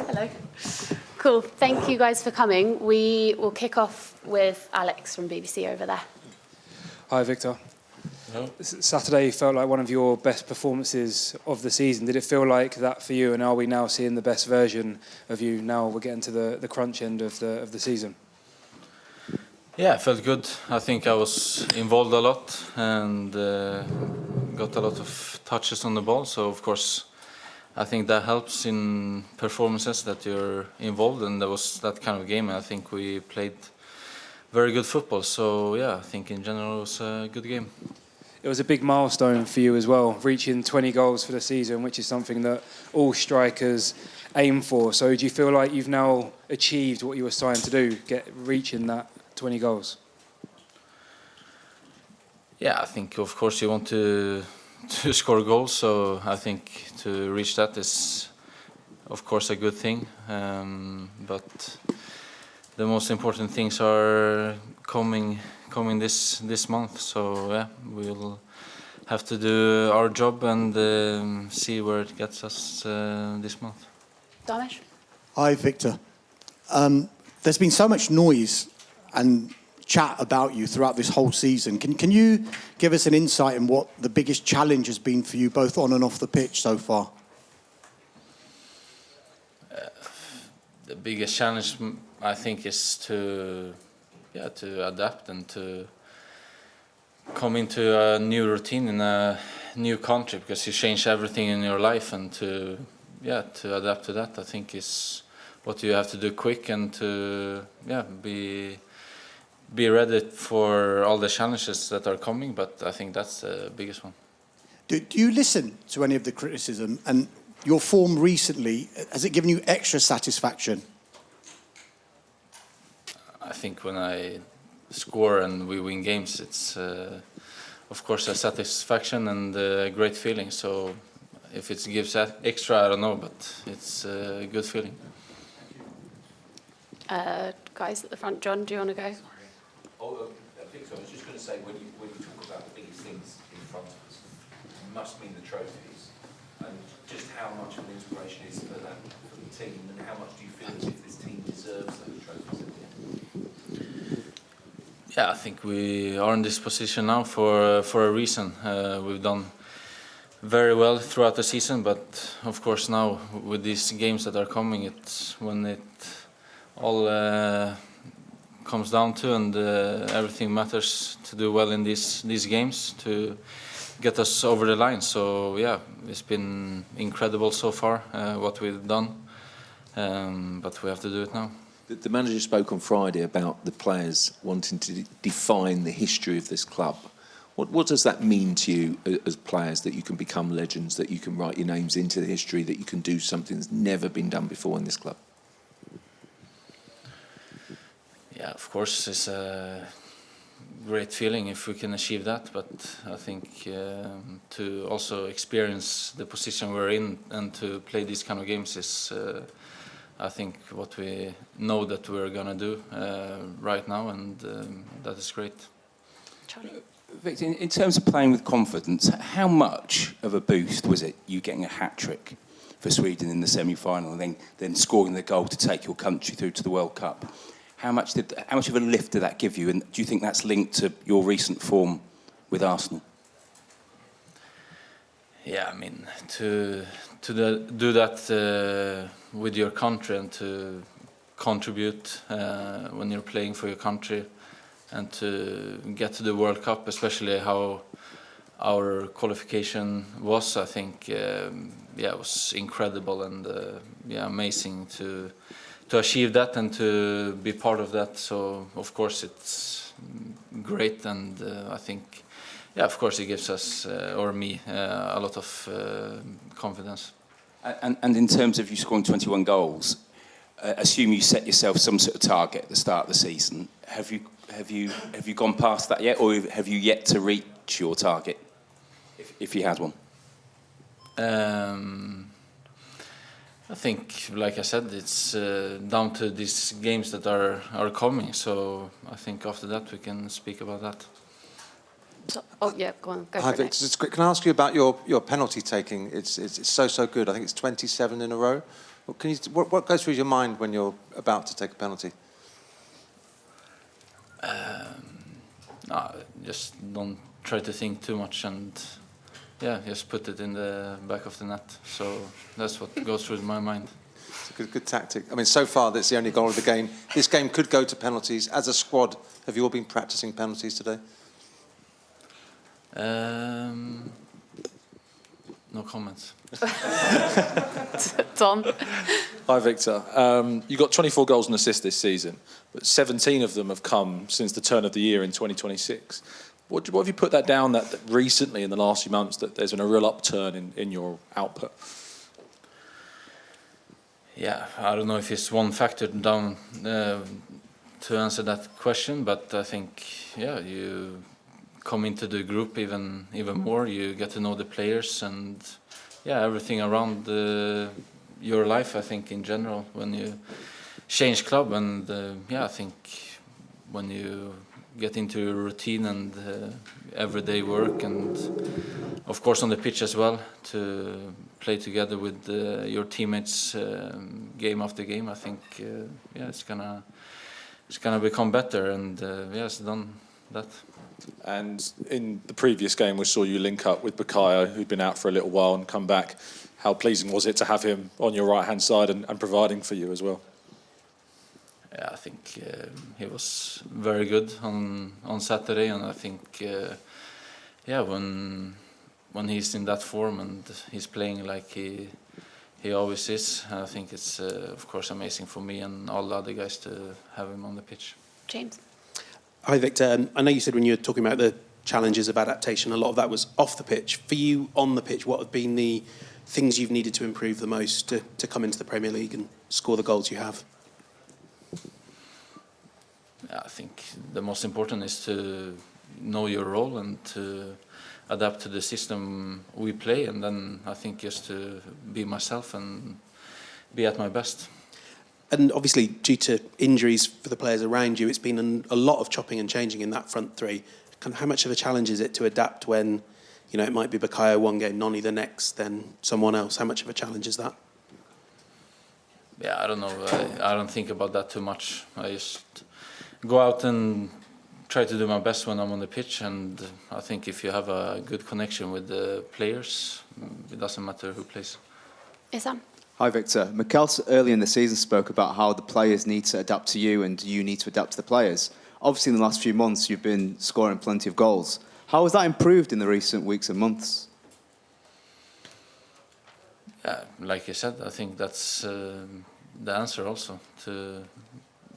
Hello. Cool. Thank you guys for coming. We will kick off with Alex from BBC over there. Hi, Victor. Hello. Saturday felt like one of your best performances of the season. Did it feel like that for you? And are we now seeing the best version of you now we're getting to the crunch end of the season? Yeah, it felt good. I think I was involved a lot and got a lot of touches on the ball. So, of course, I think that helps in performances that you're involved, and there was that kind of game. And I think we played very good football. So, yeah, I think in general it was a good game. It was a big milestone for you as well, reaching 20 goals for the season, which is something that all strikers aim for. So do you feel like you've now achieved what you were trying to do, reaching that 20 goals? Yeah, I think, of course, you want to score goals. So I think to reach that is, of course, a good thing. But the most important things are coming this month. So yeah, we'll have to do our job and see where it gets us this month. Damesh? Hi, Victor. There's been so much noise and chat about you throughout this whole season. Can you give us an insight in what the biggest challenge has been for you, both on and off the pitch so far? The biggest challenge, I think, is to adapt and to come into a new routine in a new country, because you change everything in your life, and to adapt to that, I think, is what you have to do quick, and to be ready for all the challenges that are coming. But I think that's the biggest one. Do you listen to any of the criticism? And your form recently, has it given you extra satisfaction? I think when I score and we win games, it's of course a satisfaction and a great feeling. So if it gives extra, I don't know, but it's a good feeling. Guys at the front, John, do you want to go? Victor, I was just going to say, when you talk about the biggest things in front of us, it must mean the trophies, and just how much of an inspiration is for the team, and how much do you feel as if this team deserves those trophies at the end? Yeah, I think we are in this position now for a reason. We've done very well throughout the season, but of course now with these games that are coming, it's when it all comes down to, and everything matters to do well in these games to get us over the line. So yeah, it's been incredible so far what we've done, but we have to do it now. The manager spoke on Friday about the players wanting to define the history of this club. What does that mean to you as players, that you can become legends, that you can write your names into the history, that you can do something that's never been done before in this club? Yeah, of course, it's a great feeling if we can achieve that. But I think to also experience the position we're in and to play these kind of games is, I think, what we know that we're going to do right now, and that is great. Charlie? Victor, in terms of playing with confidence, how much of a boost was it you getting a hat-trick for Sweden in the semi-final and then scoring the goal to take your country through to the World Cup? How much of a lift did that give you, and do you think that's linked to your recent form with Arsenal? Yeah, I mean, to do that with your country and to contribute when you're playing for your country, and to get to the World Cup, especially how our qualification was, I think, it was incredible and amazing to achieve that and to be part of that. So of course it's great, and I think, of course it gives us or me a lot of confidence. And in terms of you scoring 21 goals, assume you set yourself some sort of target at the start of the season. Have you gone past that yet, or have you yet to reach your target, if you had one? I think, like I said, it's down to these games that are coming. So I think after that we can speak about that. So, go on. Go Hi, for it. Victor. Can I ask you about your penalty taking? It's so good. I think it's 27 in a row. Well, what goes through your mind when you're about to take a penalty? Just don't try to think too much, and just put it in the back of the net. So that's what goes through my mind. It's a good tactic. I mean, so far that's the only goal of the game. This game could go to penalties. As a squad, have you all been practicing penalties today? No comments. Tom? Hi, Victor. You got 24 goals and assists this season, but 17 of them have come since the turn of the year in 2026. What have you put that down that recently, in the last few months, that there's been a real upturn in your output? Yeah, I don't know if it's one factor down to answer that question, but I think, you come into the group even more. You get to know the players and everything around your life. I think in general when you change club, and I think when you get into a routine and everyday work, and of course on the pitch as well, to play together with your teammates game after game. I think it's gonna become better, and it's done that. And in the previous game, we saw you link up with Bukayo, who'd been out for a little while and come back. How pleasing was it to have him on your right-hand side and providing for you as well? Yeah, I think he was very good on Saturday, and I think when he's in that form and he's playing like he always is, I think it's of course amazing for me and all the other guys to have him on the pitch. James? Hi, Victor. I know you said when you were talking about the challenges of adaptation, a lot of that was off the pitch. For you, on the pitch, what have been the things you've needed to improve the most to come into the Premier League and score the goals you have? I think the most important is to know your role and to adapt to the system we play, and then I think just to be myself and be at my best. And obviously, due to injuries for the players around you, it's been a lot of chopping and changing in that front three. Kind of how much of a challenge is it to adapt when, it might be Bukayo one game, Noni the next, then someone else? How much of a challenge is that? Yeah, I don't know. I don't think about that too much. I just go out and try to do my best when I'm on the pitch, and I think if you have a good connection with the players, it doesn't matter who plays. Isam? Hi, Victor. Mikel early in the season spoke about how the players need to adapt to you and you need to adapt to the players. Obviously, in the last few months, you've been scoring plenty of goals. How has that improved in the recent weeks and months? Yeah, like you said, I think that's the answer also, to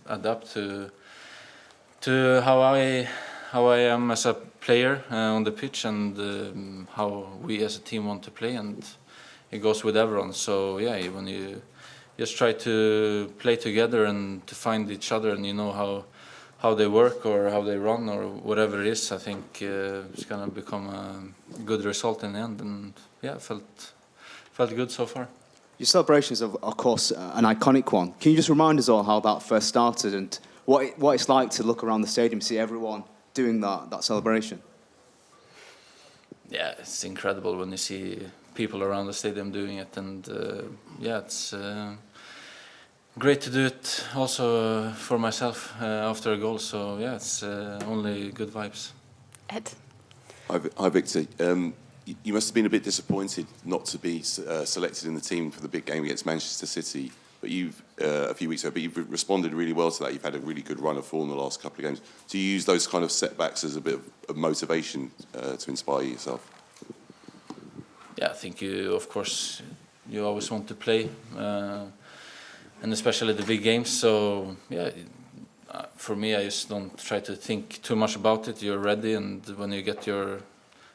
adapt to how I am as a player on the pitch, and how we as a team want to play, and it goes with everyone. So when you just try to play together and to find each other, and you know how they work or how they run or whatever it is, I think it's gonna become a good result in the end. And felt good so far. Your celebration is, of course, an iconic one. Can you just remind us all how that first started and what it's like to look around the stadium, see everyone doing that celebration? Yeah, it's incredible when you see people around the stadium doing it, and it's great to do it also for myself after a goal. So it's only good vibes. Ed? Hi, Victor. You must have been a bit disappointed not to be selected in the team for the big game against Manchester City, but you've a few weeks ago. But you've responded really well to that. You've had a really good run of form in the last couple of games. Do you use those kind of setbacks as a bit of motivation to inspire yourself? Yeah, I think of course, you always want to play, and especially the big games. So for me, I just don't try to think too much about it. You're ready, and when you get your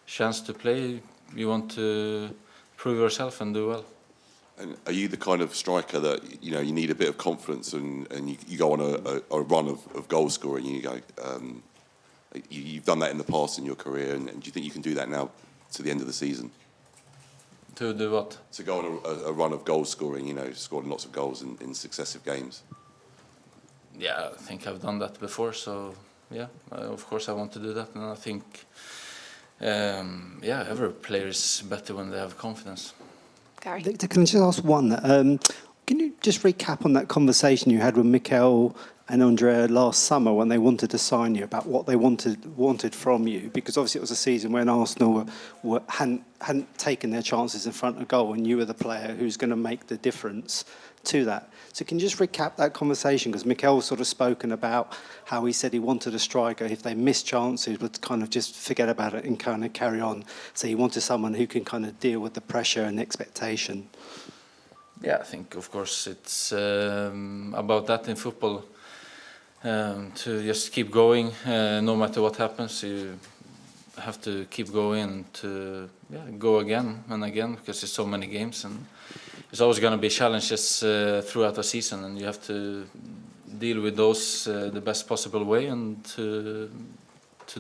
chance to play, you want to prove yourself and do well. And are you the kind of striker that you need a bit of confidence, and you go on a run of goal scoring? You go, you've done that in the past in your career, and do you think you can do that now to the end of the season? To do what? To go on a run of goal scoring, scoring lots of goals in successive games. Yeah, I think I've done that before, so of course I want to do that, and I think every player is better when they have confidence. Gary? Victor, can I just ask one? Can you just recap on that conversation you had with Mikel and Andrea last summer when they wanted to sign you, about what they wanted from you? Because obviously it was a season when Arsenal hadn't taken their chances in front of goal, and you were the player who's going to make the difference to that. So can you just recap that conversation? Because Mikel's sort of spoken about how he said he wanted a striker, if they missed chances, would kind of just forget about it and kind of carry on. So he wanted someone who can kind of deal with the pressure and expectation. Yeah, I think, of course, it's about that in football, to just keep going, no matter what happens. You have to keep going, to go again and again, because there's so many games, and there's always going to be challenges throughout the season, and you have to deal with those the best possible way, and to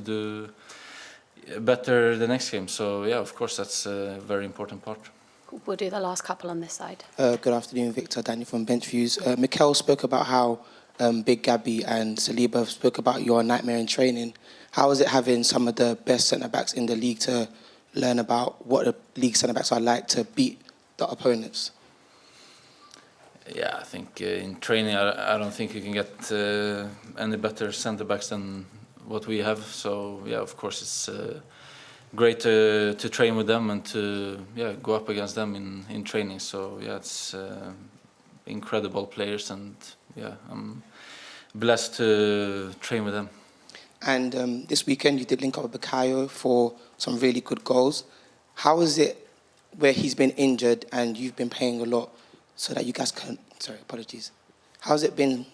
do better the next game. So yeah, of course, that's a very important part. We'll do the last couple on this side. Good afternoon, Victor. Daniel from Bench Views. Mikel spoke about how Big Gabby and Saliba spoke about your nightmare in training. How is it having some of the best centre-backs in the league to learn about what the league centre-backs are like to beat the opponents? Yeah, I think in training, I don't think you can get any better centre-backs than what we have. So yeah, of course, it's great to train with them and to go up against them in training. So yeah, it's incredible players, and yeah, I'm blessed to train with them. And this weekend you did link up with Bukayo for some really good goals. How is it where he's been injured and you've been playing a lot so that you guys can... Sorry, apologies. How's it been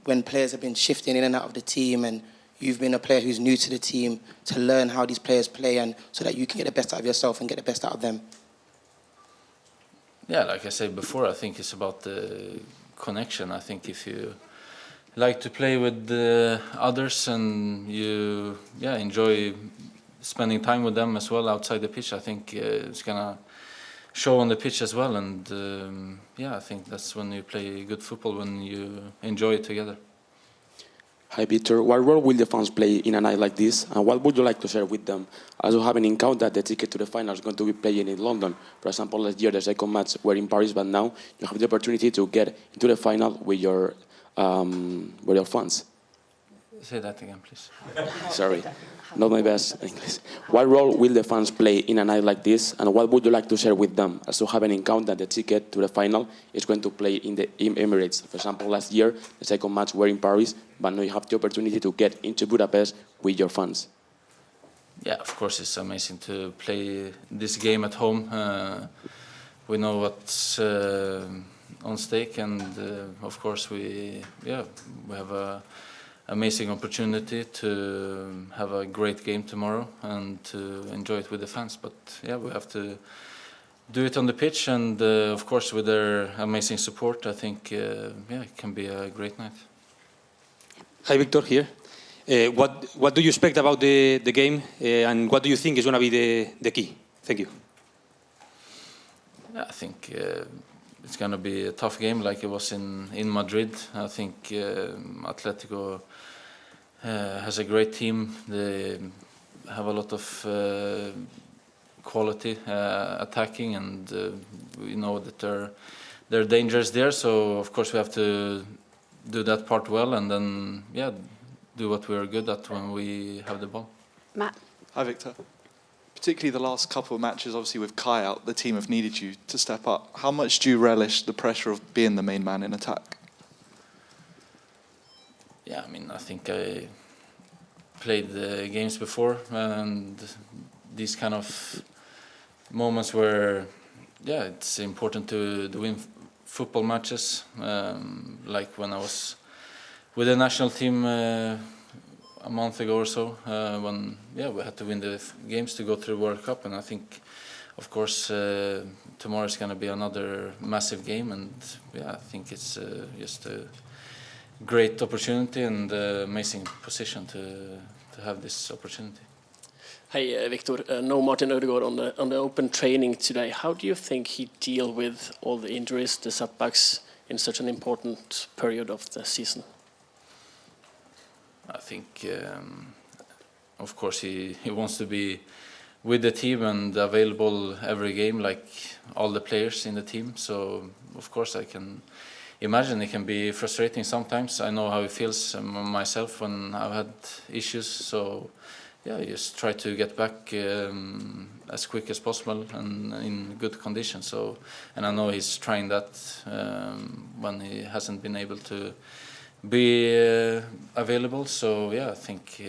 when players have been shifting in and out of the team, and you've been a player who's new to the team, to learn how these players play, and so that you can get the best out of yourself and get the best out of them? Yeah, like I said before, I think it's about the connection. I think if you like to play with others and you enjoy spending time with them as well outside the pitch, I think it's gonna show on the pitch as well. And I think that's when you play good football, when you enjoy it together. Hi, Viktor. What role will the fans play in a night like this, and what would you like to share with them? As you haven't encountered the ticket to the final is going to be playing in London. For example, last year the second match were in Paris, but now you have the opportunity to get into the final with your fans. Say that again, please. Sorry, not my best English. What role will the fans play in a night like this, and what would you like to share with them? As you haven't encountered the ticket to the final is going to play in the Emirates. For example, last year the second match were in Paris, but now you have the opportunity to get into Budapest with your fans. Yeah, of course, it's amazing to play this game at home. We know what's on stake, and of course we have a amazing opportunity to have a great game tomorrow and to enjoy it with the fans. But yeah, we have to do it on the pitch, and of course with their amazing support, I think it can be a great night. Hi, Victor here. What do you expect about the game, and what do you think is going to be the key? Thank you. Yeah, I think it's going to be a tough game like it was in Madrid. I think Atlético has a great team. They have a lot of quality attacking, and we know that there are dangers there. So of course we have to do that part well, and then do what we are good at when we have the ball. Matt. Hi, Victor. Particularly the last couple of matches, obviously with Kai out, the team have needed you to step up. How much do you relish the pressure of being the main man in attack? Yeah, I mean, I think I played the games before, and these kind of moments where, it's important to win football matches, like when I was with the national team a month ago or so, when we had to win the games to go to the World Cup. And I think, of course, tomorrow is going to be another massive game, and I think it's just a great opportunity and amazing position to have this opportunity. Hey, Victor. No Martin Ødegaard on the open training today. How do you think he deal with all the injuries, the setbacks in such an important period of the season? I think, of course, he wants to be with the team and available every game, like all the players in the team. So of course I can imagine it can be frustrating sometimes. I know how it feels myself when I've had issues. So yeah, just try to get back as quick as possible and in good condition. So, and I know he's trying that when he hasn't been able to be available. So yeah, I think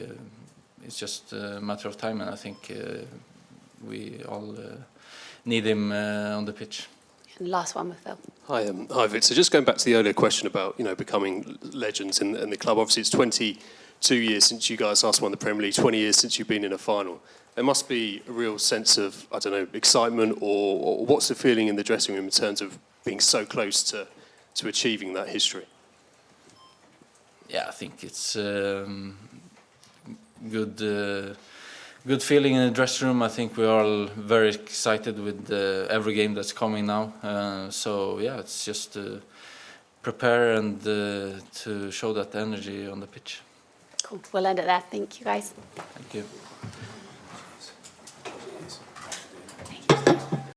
it's just a matter of time, and I think we all need him on the pitch. And last one with Phil. Hi, hi, Victor. Just going back to the earlier question about becoming legends in the club. Obviously, it's 22 years since you guys last won the Premier League. 20 years since you've been in a final. There must be a real sense of, I don't know, excitement, or what's the feeling in the dressing room in terms of being so close to achieving that history? Yeah, I think it's good feeling in the dressing room. I think we're all very excited with every game that's coming now. So yeah, it's just to prepare and to show that energy on the pitch. Cool. We'll end it there. Thank you, guys. Thank you.